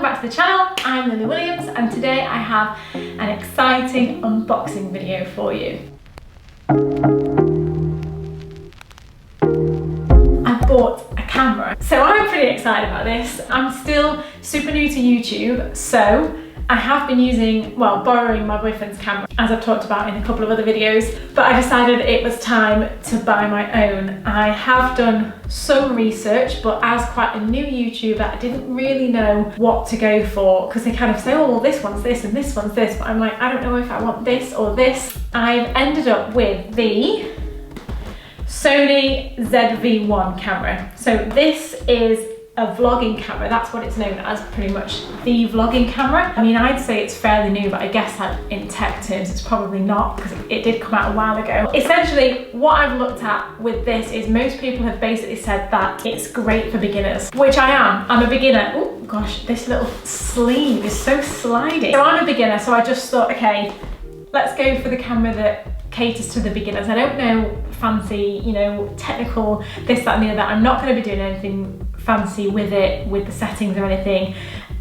back to the channel. I'm Lily Williams and today I have an exciting unboxing video for you. I bought a camera, so I'm pretty excited about this. I'm still super new to YouTube, so I have been borrowing my boyfriend's camera, as I've talked about in a couple of other videos, but I decided it was time to buy my own. I have done some research, but as quite a new YouTuber, I didn't really know what to go for, because they kind of say, oh, well, this one's this and this one's this, but I'm like, I don't know if I want this or this. I've ended up with the Sony ZV-1 camera. So this is a vlogging camera, that's what it's known as, pretty much the vlogging camera. I mean, I'd say it's fairly new, but I guess that in tech terms it's probably not, because it did come out a while ago. Essentially, what I've looked at with this is most people have basically said that it's great for beginners, which I am. I'm a beginner. Oh gosh, this little sleeve is so sliding. So I'm a beginner, so I just thought, okay, let's go for the camera that caters to the beginners. I don't know fancy, technical, this, that and the other. I'm not going to be doing anything fancy with it, with the settings or anything.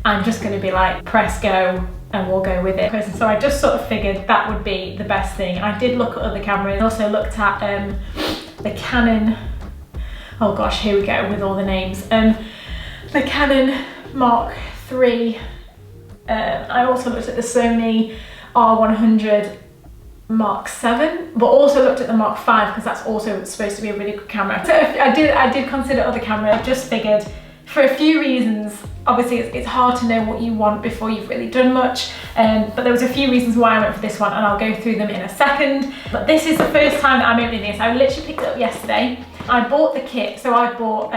I'm just going to be like, press go and we'll go with it. So I just sort of figured that would be the best thing. I did look at other cameras. I also looked at the Canon, oh gosh, here we go with all the names. The Canon Mark III. I also looked at the Sony R100 Mark 7, but also looked at the Mark 5 because that's also supposed to be a really good camera. So I did consider other cameras. I just figured, for a few reasons, obviously it's hard to know what you want before you've really done much, but there was a few reasons why I went for this one, and I'll go through them in a second. But this is the first time that I'm opening this. I literally picked it up yesterday. I bought the kit, so I bought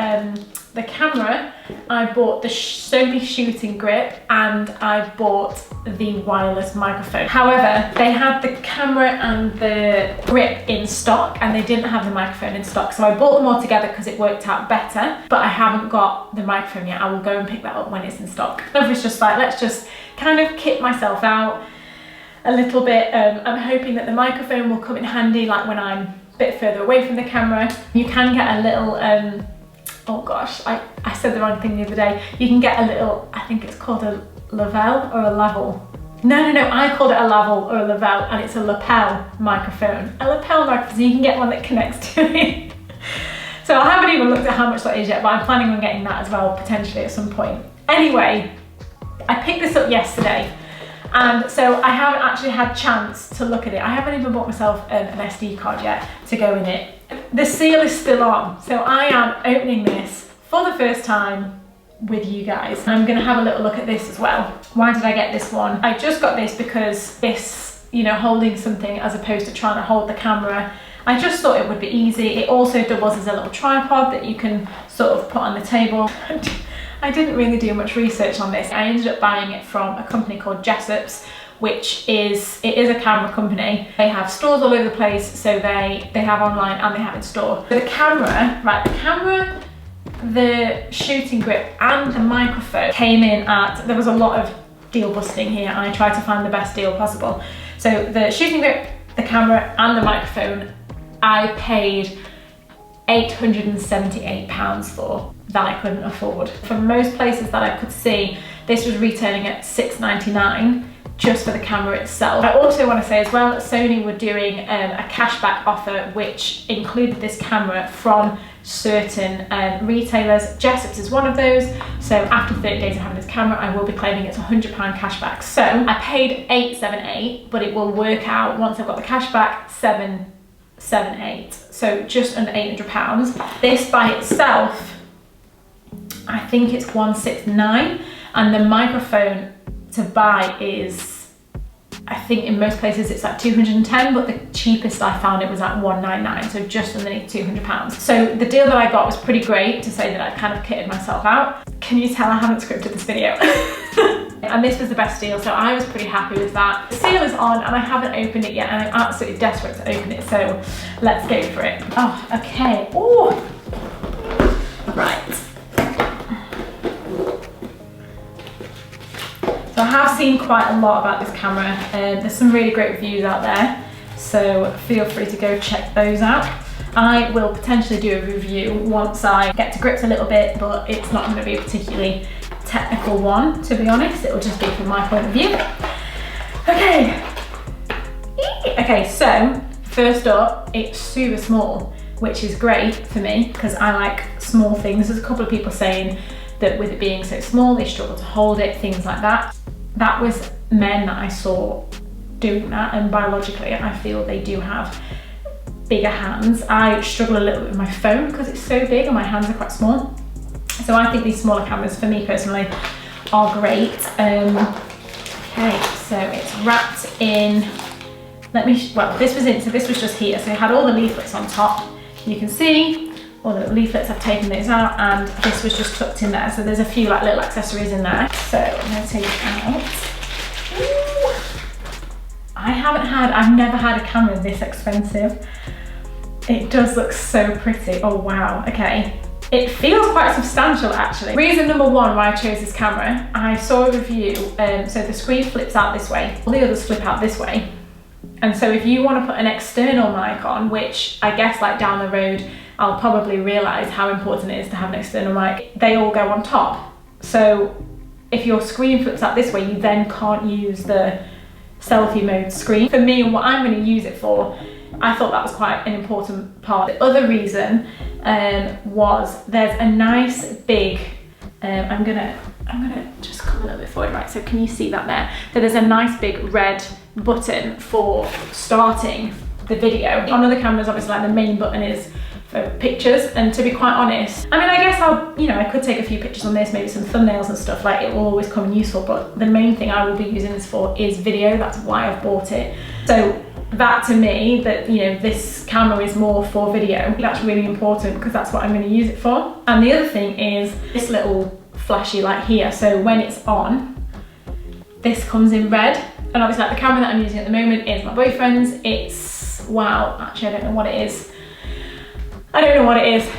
the camera, I bought the Sony shooting grip, and I bought the wireless microphone. However, they had the camera and the grip in stock and they didn't have the microphone in stock, so I bought them all together because it worked out better, but I haven't got the microphone yet. I will go and pick that up when it's in stock. I was just like, let's just kind of kit myself out a little bit. I'm hoping that the microphone will come in handy, like when I'm a bit further away from the camera. You can get a little, oh gosh, I said the wrong thing the other day. You can get a little, I think it's called a level or a level. No, I called it a level or a level, and it's a lapel microphone. A lapel microphone, so you can get one that connects to it. So I haven't even looked at how much that is yet, but I'm planning on getting that as well, potentially at some point. Anyway, I picked this up yesterday, and so I haven't actually had a chance to look at it. I haven't even bought myself an SD card yet to go in it. The seal is still on, so I am opening this for the first time with you guys. I'm gonna have a little look at this as well. Why did I get this one? I just got this because this, holding something as opposed to trying to hold the camera, I just thought it would be easy. It also doubles as a little tripod that you can sort of put on the table. I didn't really do much research on this. I ended up buying it from a company called Jessup's, which is a camera company. They have stores all over the place, so they have online and they have in store. The camera, the shooting grip and the microphone came in at, there was a lot of deal busting here, and I tried to find the best deal possible. So the shooting grip, the camera and the microphone, I paid £878 for, that I couldn't afford. From most places that I could see, this was retailing at £6.99 just for the camera itself. I also want to say as well that Sony were doing a cashback offer which included this camera from certain retailers. Jessup's is one of those, so after 30 days of having this camera I will be claiming it's £100 cashback. So I paid $878, but it will work out once I've got the cashback $778, so just under £800. This by itself, I think it's $169, and the microphone to buy is, I think in most places it's at $210, but the cheapest I found it was at $199, so just underneath £200. So the deal that I got was pretty great, to say that I kind of kitted myself out. Can you tell I haven't scripted this video? And this was the best deal, so I was pretty happy with that. The seal is on and I haven't opened it yet, and I'm absolutely desperate to open it, so let's go for it. Oh, okay. Oh, right. So I have seen quite a lot about this camera. There's some really great reviews out there, so feel free to go check those out. I will potentially do a review once I get to grips a little bit, but it's not going to be a particularly technical one, to be honest. It will just be from my point of view. Okay, so first up, it's super small, which is great for me because I like small things. There's a couple of people saying that with it being so small, they struggle to hold it, things like that. That was men that I saw doing that, and biologically I feel they do have bigger hands. I struggle a little bit with my phone because it's so big and my hands are quite small. So I think these smaller cameras, for me personally, are great. Okay, so it's wrapped in, this was just here, so it had all the leaflets on top. You can see all the leaflets, I've taken those out, and this was just tucked in there. So there's a few like little accessories in there. So I'm gonna take it out. Ooh. I've never had a camera this expensive. It does look so pretty. Oh wow, okay. It feels quite substantial actually. Reason number one why I chose this camera, I saw a review, so the screen flips out this way, all the others flip out this way. And so if you want to put an external mic on, which I guess like down the road, I'll probably realise how important it is to have an external mic, they all go on top. So if your screen flips out this way, you then can't use the selfie mode screen. For me and what I'm going to use it for, I thought that was quite an important part. The other reason was there's a nice big, I'm gonna just come a little bit forward, right, so can you see that there? So there's a nice big red button for starting the video. On other cameras, obviously, like the main button is for pictures, and to be quite honest, I mean, I guess I could take a few pictures on this, maybe some thumbnails and stuff, like it will always come in useful, but the main thing I will be using this for is video. That's why I've bought it. So that to me, that this camera is more for video, that's really important because that's what I'm going to use it for. And the other thing is this little flashy light here, so when it's on, this comes in red. And obviously like the camera that I'm using at the moment is my boyfriend's. It's, wow, actually I don't know what it is.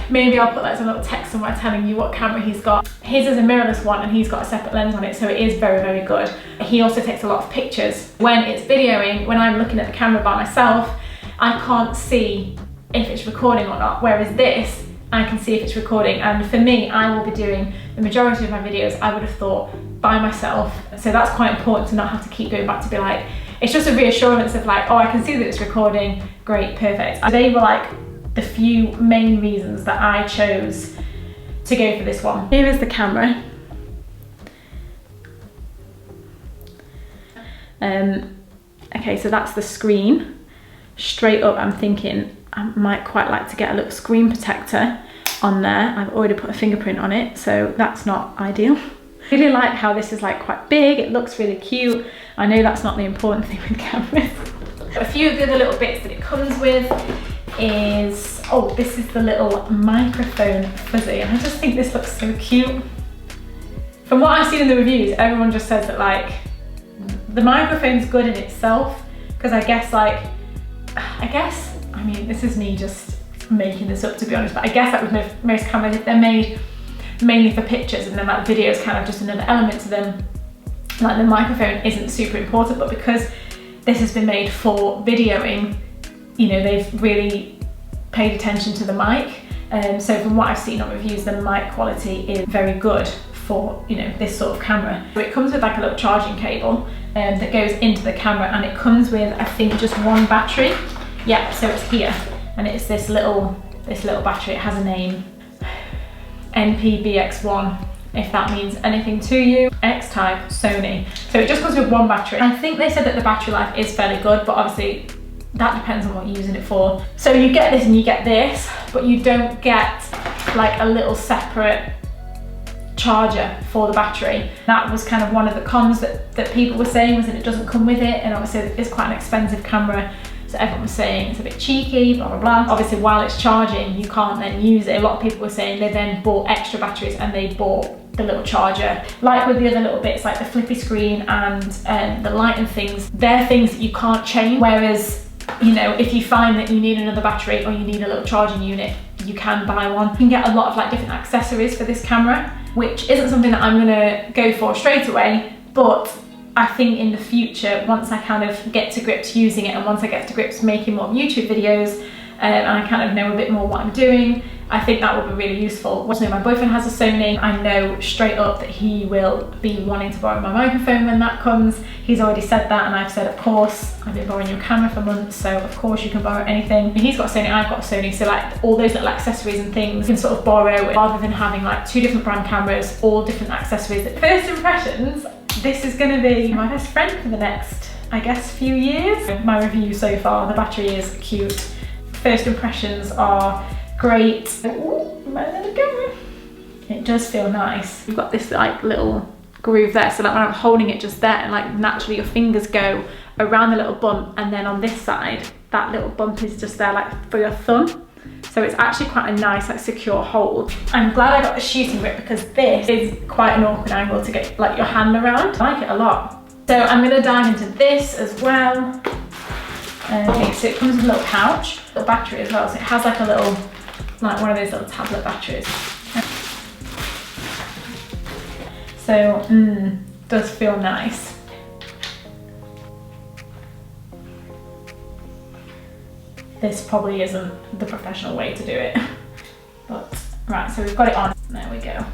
Maybe I'll put like some little text somewhere telling you what camera he's got. His is a mirrorless one and he's got a separate lens on it, so it is very, very good. He also takes a lot of pictures. When it's videoing, when I'm looking at the camera by myself, I can't see if it's recording or not, whereas this, I can see if it's recording. And for me, I will be doing the majority of my videos, I would have thought, by myself. So that's quite important to not have to keep going back to be like, it's just a reassurance of like, oh, I can see that it's recording, great, perfect. They were like the few main reasons that I chose to go for this one. Here is the camera. Okay, so that's the screen. Straight up, I'm thinking I might quite like to get a little screen protector on there. I've already put a fingerprint on it, so that's not ideal. Really like how this is like quite big, it looks really cute. I know that's not the important thing with cameras. A few of the other little bits that it comes with is, oh, this is the little microphone fuzzy, and I just think this looks so cute. From what I've seen in the reviews, everyone just says that like, the microphone's good in itself, because I mean, this is me just making this up to be honest, but I guess that with most cameras, if they're made mainly for pictures and then like video is kind of just another element to them, like the microphone isn't super important, but because this has been made for videoing, they've really paid attention to the mic. So from what I've seen on reviews, the mic quality is very good for this sort of camera. So it comes with like a little charging cable that goes into the camera, and it comes with, I think, just one battery. Yeah, so it's here, and it's this little battery. It has a name, NPBX1, if that means anything to you. X-type Sony. So it just comes with one battery. I think they said that the battery life is fairly good, but obviously that depends on what you're using it for. So you get this and you get this, but you don't get like a little separate charger for the battery. That was kind of one of the cons that people were saying, was that it doesn't come with it, and obviously it's quite an expensive camera. So everyone was saying it's a bit cheeky, blah, blah, blah. Obviously, while it's charging, you can't then use it. A lot of people were saying they then bought extra batteries and they bought the little charger. Like with the other little bits, like the flippy screen and the light and things, they're things that you can't change. Whereas, if you find that you need another battery or you need a little charging unit, you can buy one. You can get a lot of like different accessories for this camera, which isn't something that I'm gonna go for straight away, but I think in the future, once I kind of get to grips using it, and once I get to grips making more YouTube videos, and I kind of know a bit more what I'm doing, I think that would be really useful. Also, my boyfriend has a Sony. I know straight up that he will be wanting to borrow my microphone when that comes. He's already said that, and I've said, of course, I've been borrowing your camera for months, so of course you can borrow anything. He's got a Sony, I've got a Sony, so like all those little accessories and things you can sort of borrow rather than having like 2 different brand cameras, all different accessories. First impressions, this is going to be my best friend for the next, I guess, few years. My review so far, the battery is cute. First impressions are great. Ooh, my little camera. It does feel nice. You've got this like little groove there, so like when I'm holding it just there, and like naturally your fingers go around the little bump, and then on this side, that little bump is just there like for your thumb. So it's actually quite a nice, like secure hold. I'm glad I got the shooting grip because this is quite an awkward angle to get like your hand around. I like it a lot. So I'm gonna dive into this as well. Okay, so it comes with a little pouch, a battery as well. So it has like a little, like one of those little tablet batteries. So, does feel nice. This probably isn't the professional way to do it. But, right, so we've got it on. There we go.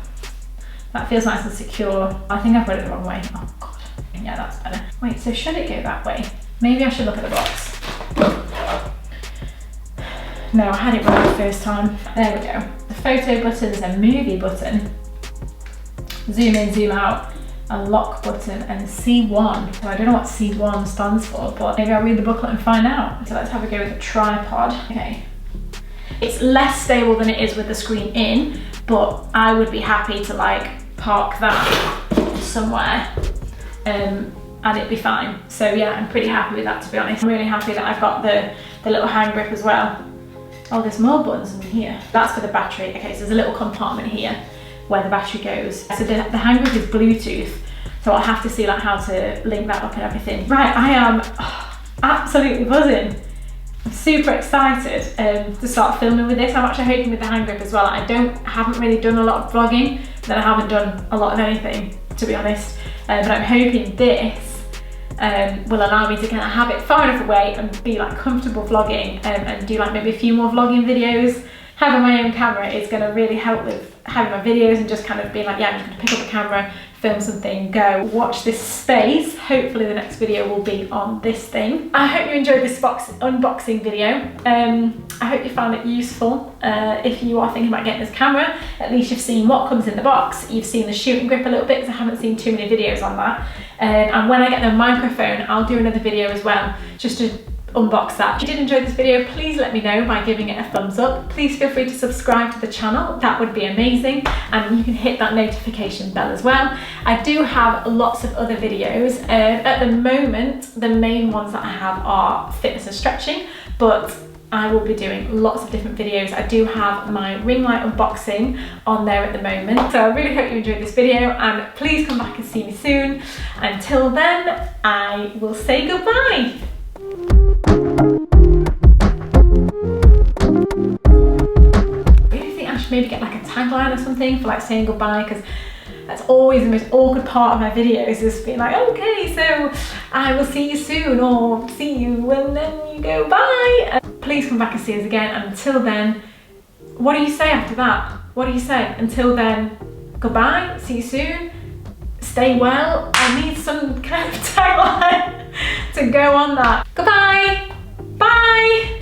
That feels nice and secure. I think I've got it the wrong way. Oh God, yeah, that's better. Wait, so should it go that way? Maybe I should look at the box. No, I had it wrong the first time. There we go. The photo button is a movie button. Zoom in, zoom out, a lock button, and C1. So I don't know what C1 stands for, but maybe I'll read the booklet and find out. So let's have a go with the tripod. Okay. It's less stable than it is with the screen in, but I would be happy to like park that somewhere and it'd be fine. So yeah, I'm pretty happy with that, to be honest. I'm really happy that I've got the little hand grip as well. Oh, there's more buttons in here. That's for the battery. Okay, so there's a little compartment here where the battery goes. So the hand grip is Bluetooth, so I'll have to see like how to link that up and everything. Right, I am absolutely buzzing. I'm super excited to start filming with this. I'm actually hoping with the hand grip as well. I haven't really done a lot of vlogging, then I haven't done a lot of anything, to be honest. But I'm hoping this will allow me to kind of have it far enough away and be like comfortable vlogging and do like maybe a few more vlogging videos. Having my own camera is going to really help with having my videos and just kind of being like, yeah, I'm just going to pick up a camera, film something, go watch this space. Hopefully the next video will be on this thing. I hope you enjoyed this unboxing video. I hope you found it useful. If you are thinking about getting this camera, at least you've seen what comes in the box. You've seen the shooting grip a little bit, because I haven't seen too many videos on that. And when I get the microphone, I'll do another video as well, just to unbox that. If you did enjoy this video, please let me know by giving it a thumbs up. Please feel free to subscribe to the channel, that would be amazing, and you can hit that notification bell as well. I do have lots of other videos. At the moment, the main ones that I have are fitness and stretching, but I will be doing lots of different videos. I do have my ring light unboxing on there at the moment. So I really hope you enjoyed this video, and please come back and see me soon. Until then, I will say goodbye. Maybe get like a tagline or something for like saying goodbye, because that's always the most awkward part of my videos, is being like, okay, so I will see you soon, or see you, and then you go bye. Please come back and see us again, and until then, what do you say after that? What do you say? Until then, goodbye, see you soon, stay well. I need some kind of tagline to go on that. Goodbye, bye.